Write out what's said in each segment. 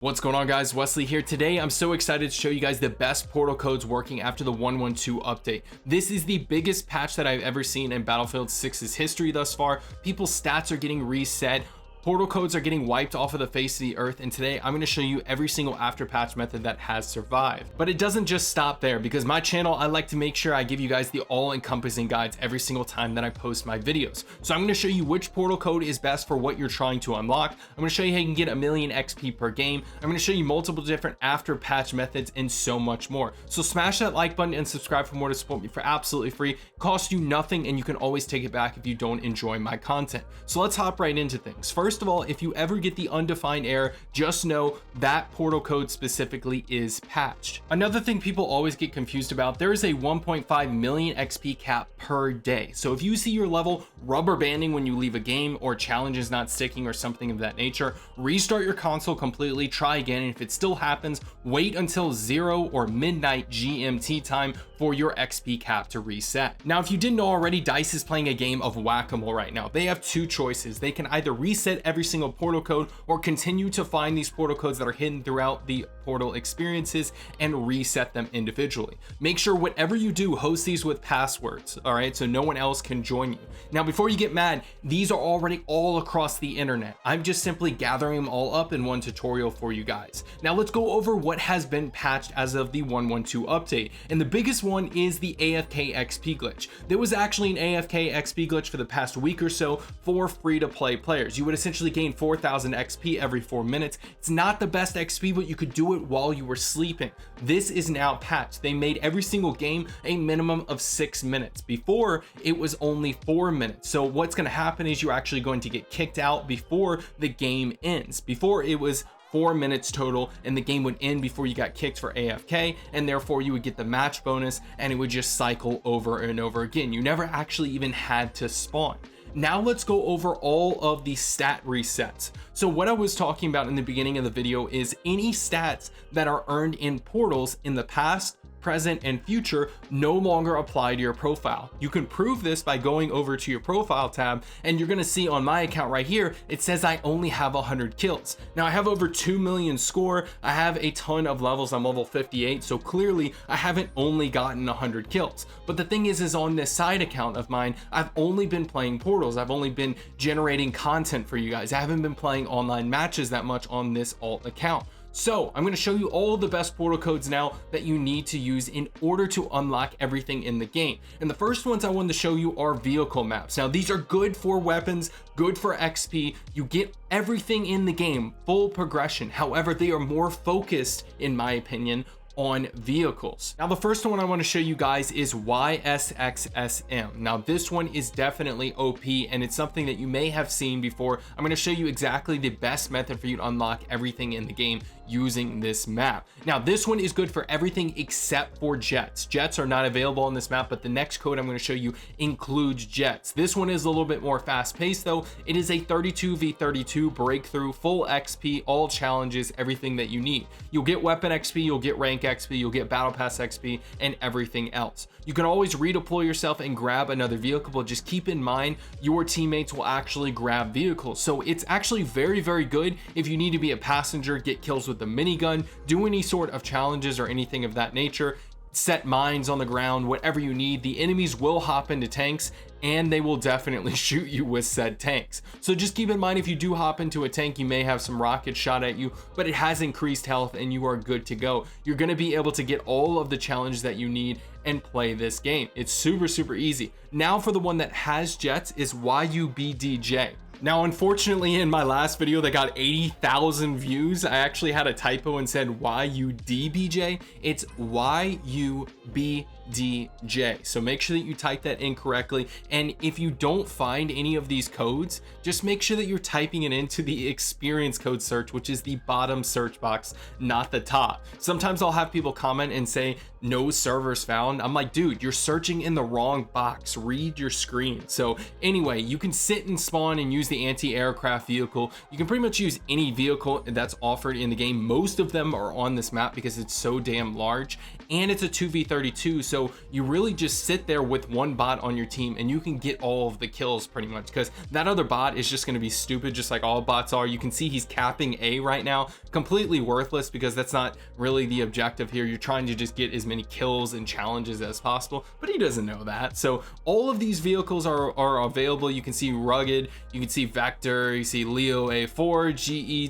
What's going on, guys? Wesley here. Today I'm so excited to show you guys the best portal codes working after the 1.12 update. This is the biggest patch that I've ever seen in Battlefield 6's history thus far. People's stats are getting reset, portal codes are getting wiped off of the face of the earth, and today I'm going to show you every single after patch method that has survived. But it doesn't just stop there, because my channel, I like to make sure I give you guys the all-encompassing guides every single time that I post my videos. So I'm going to show you which portal code is best for what you're trying to unlock. I'm going to show you how you can get 1,000,000 XP per game. I'm going to show you multiple different after patch methods and so much more. So smash that like button and subscribe for more to support me for absolutely free. It costs you nothing, and you can always take it back if you don't enjoy my content. So let's hop right into things. First of all, if you ever get the undefined error, just know that portal code specifically is patched. Another thing people always get confused about, there is a 1.5 million XP cap per day. So if you see your level rubber banding when you leave a game, or challenge is not sticking or something of that nature, restart your console completely, try again, and if it still happens, wait until 0 or midnight GMT time for your XP cap to reset. Now, if you didn't know already, DICE is playing a game of whack-a-mole right now. They have two choices. They can either reset every single portal code or continue to find these portal codes that are hidden throughout the portal experiences and reset them individually. Make sure whatever you do, host these with passwords, all right, so no one else can join you. Now, before you get mad, these are already all across the internet. I'm just simply gathering them all up in one tutorial for you guys. Now let's go over what has been patched as of the 1.12 update, and the biggest one is the AFK XP glitch. There was actually an AFK XP glitch for the past week or so for free-to-play players. You would essentially gain 4,000 XP every 4 minutes. It's not the best XP, but you could do it while you were sleeping. This is now patched. They made every single game a minimum of 6 minutes. Before, it was only 4 minutes. So what's going to happen is you're actually going to get kicked out before the game ends. Before, it was 4 minutes total, and the game would end before you got kicked for AFK, and therefore you would get the match bonus, and it would just cycle over and over again. You never actually even had to spawn. Now let's go over all of the stat resets. So what I was talking about in the beginning of the video is any stats that are earned in portals in the past, present, and future no longer apply to your profile. You can prove this by going over to your profile tab, and you're gonna see on my account right here, it says I only have 100 kills. Now I have over 2 million score, I have a ton of levels, I'm level 58, so clearly I haven't only gotten 100 kills. But the thing is on this side account of mine, I've only been playing portals, I've only been generating content for you guys. I haven't been playing online matches that much on this alt account. So I'm going to show you all of the best portal codes now that you need to use in order to unlock everything in the game. And the first ones I wanted to show you are vehicle maps. Now these are good for weapons, good for XP. You get everything in the game, full progression. However, they are more focused, in my opinion, on vehicles. Now the first one I want to show you guys is YSXSM. Now this one is definitely OP, and it's something that you may have seen before. I'm going to show you exactly the best method for you to unlock everything in the game using this map. Now this one is good for everything except for jets. Jets are not available on this map, but the next code I'm going to show you includes jets. This one is a little bit more fast paced though. It is a 32v32 breakthrough, full XP, all challenges, everything that you need. You'll get weapon XP, you'll get rank XP, you'll get battle pass XP, and everything else. You can always redeploy yourself and grab another vehicle, but just keep in mind your teammates will actually grab vehicles. So it's actually very, very good if you need to be a passenger, get kills with the minigun, do any sort of challenges or anything of that nature, set mines on the ground, whatever you need. The enemies will hop into tanks, and they will definitely shoot you with said tanks. So just keep in mind, if you do hop into a tank, you may have some rockets shot at you, but it has increased health and you are good to go. You're going to be able to get all of the challenges that you need and play this game. It's super, super easy. Now for the one that has jets is YUBDJ. Now, unfortunately, in my last video that got 80,000 views, I actually had a typo and said YUDBJ. It's YUBDJ. So make sure that you type that in correctly. And if you don't find any of these codes, just make sure that you're typing it into the experience code search, which is the bottom search box, not the top. Sometimes I'll have people comment and say, no servers found. I'm like, dude, you're searching in the wrong box. Read your screen. So anyway, you can sit and spawn and use the anti-aircraft vehicle. You can pretty much use any vehicle that's offered in the game. Most of them are on this map because it's so damn large, and it's a 2v32, so you really just sit there with one bot on your team and you can get all of the kills pretty much, because that other bot is just going to be stupid, just like all bots are. You can see he's capping A right now, completely worthless, because that's not really the objective here. You're trying to just get as many kills and challenges as possible, but he doesn't know that. So all of these vehicles are available. You can see Rugged, you can see Vector, you see Leo A4,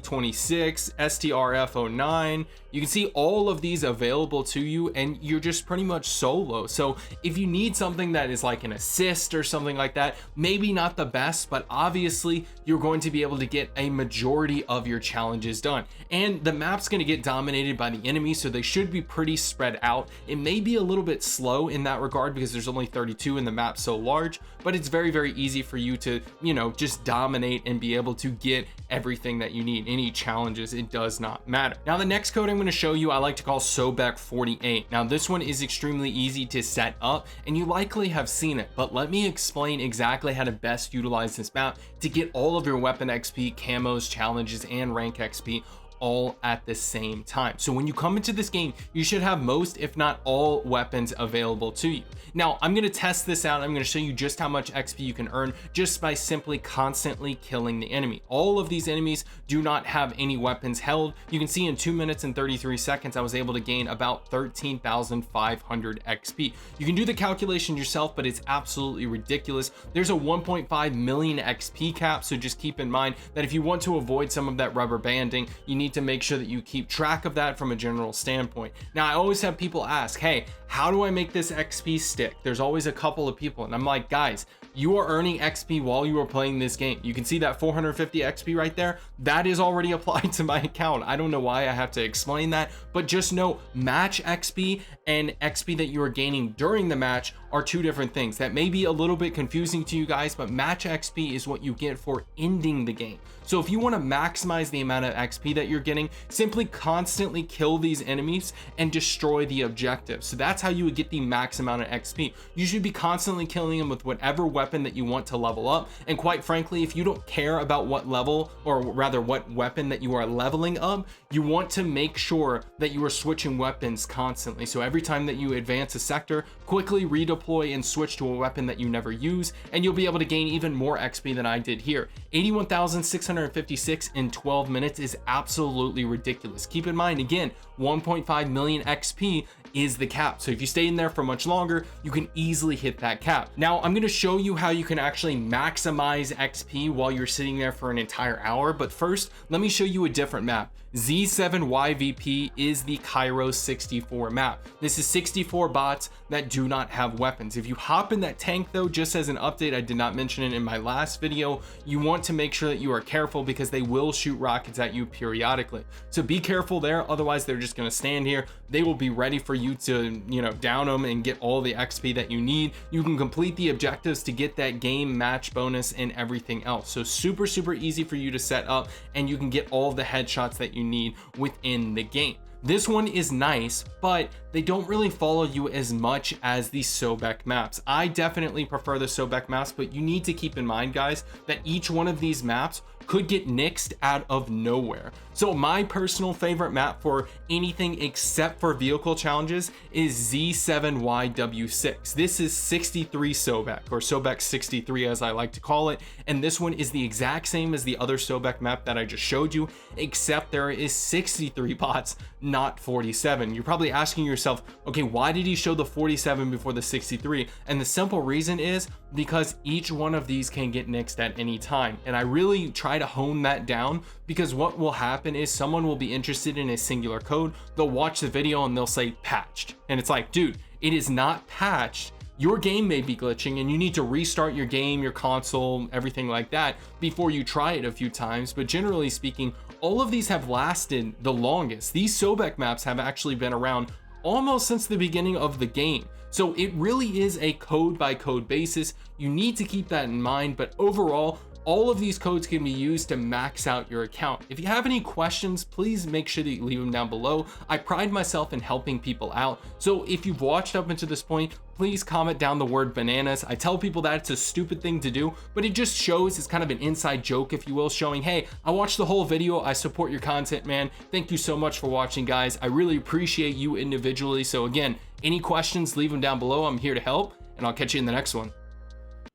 GE26, STRF09. You can see all of these available to you, and you're just pretty much solo. So if you need something that is like an assist or something like that, maybe not the best, but obviously you're going to be able to get a majority of your challenges done. And the map's going to get dominated by the enemy, so they should be pretty spread out. It may be a little bit slow in that regard because there's only 32 and the map's so large, but it's very, very easy for you to, you know, just dominate and be able to get everything that you need. Any challenges, it does not matter. Now the next code I'm going to show you, I like to call Sobeck 48. Now this one is extremely easy to set up, and you likely have seen it, but let me explain exactly how to best utilize this map to get all of your weapon XP, camos, challenges, and rank XP all at the same time. So when you come into this game, you should have most, if not all, weapons available to you. Now I'm going to test this out. I'm going to show you just how much XP you can earn just by simply constantly killing the enemy. All of these enemies do not have any weapons held. You can see in 2 minutes and 33 seconds I was able to gain about 13,500 XP. You can do the calculation yourself, but it's absolutely ridiculous. There's a 1.5 million XP cap, so just keep in mind that if you want to avoid some of that rubber banding, you need to make sure that you keep track of that from a general standpoint. Now I always have people ask, hey, how do I make this XP stick? There's always a couple of people, and I'm like, guys, you are earning XP while you are playing this game. You can see that 450 XP right there. That is already applied to my account. I don't know why I have to explain that, but just know match XP and XP that you are gaining during the match are two different things. That may be a little bit confusing to you guys, but match XP is what you get for ending the game. So if you want to maximize the amount of XP that you're getting, simply constantly kill these enemies and destroy the objective. So that's how you would get the max amount of XP. You should be constantly killing them with whatever weapon that you want to level up. And quite frankly, if you don't care about what level, or rather what weapon that you are leveling up, you want to make sure that you are switching weapons constantly. So every time that you advance a sector, quickly redeploy and switch to a weapon that you never use, and you'll be able to gain even more XP than I did here. 81,656 in 12 minutes is absolutely ridiculous. Keep in mind, again, 1.5 million XP is the cap. So if you stay in there for much longer, you can easily hit that cap. Now I'm going to show you how you can actually maximize XP while you're sitting there for an entire hour. But first, let me show you a different map. Z7YVP is the Cairo 64 map. This is 64 bots that do not have weapons. If you hop in that tank though, just as an update, I did not mention it in my last video, you want to make sure that you are careful because they will shoot rockets at you periodically. So be careful there, otherwise they're just going to stand here. They will be ready for you to, you know, down them and get all the XP that you need. You can complete the objectives to get that game match bonus and everything else. So super easy for you to set up, and you can get all the headshots that you need within the game. This one is nice, but they don't really follow you as much as the Sobeck maps. I definitely prefer the Sobeck maps, but you need to keep in mind, guys, that each one of these maps could get nixed out of nowhere. So my personal favorite map for anything except for vehicle challenges is Z7YW6. This is 63 Sobeck, or Sobeck 63 as I like to call it, and this one is the exact same as the other Sobeck map that I just showed you, except there is 63 bots, not 47. You're probably asking yourself, okay, why did he show the 47 before the 63? And the simple reason is because each one of these can get nixed at any time, and I really try to hone that down, because what will happen is someone will be interested in a singular code, they'll watch the video and they'll say patched, and it's like, dude, it is not patched. Your game may be glitching and you need to restart your game, your console, everything like that before you try it a few times. But generally speaking, all of these have lasted the longest. These Sobeck maps have actually been around almost since the beginning of the game. So it really is a code by code basis. You need to keep that in mind, but overall, All of these codes can be used to max out your account. If you have any questions, please make sure that you leave them down below. I pride myself in helping people out. So if you've watched up until this point, please comment down the word bananas. I tell people that it's a stupid thing to do, but it just shows, it's kind of an inside joke, if you will, showing, hey, I watched the whole video. I support your content, man. Thank you so much for watching, guys. I really appreciate you individually. So again, any questions, leave them down below. I'm here to help, and I'll catch you in the next one.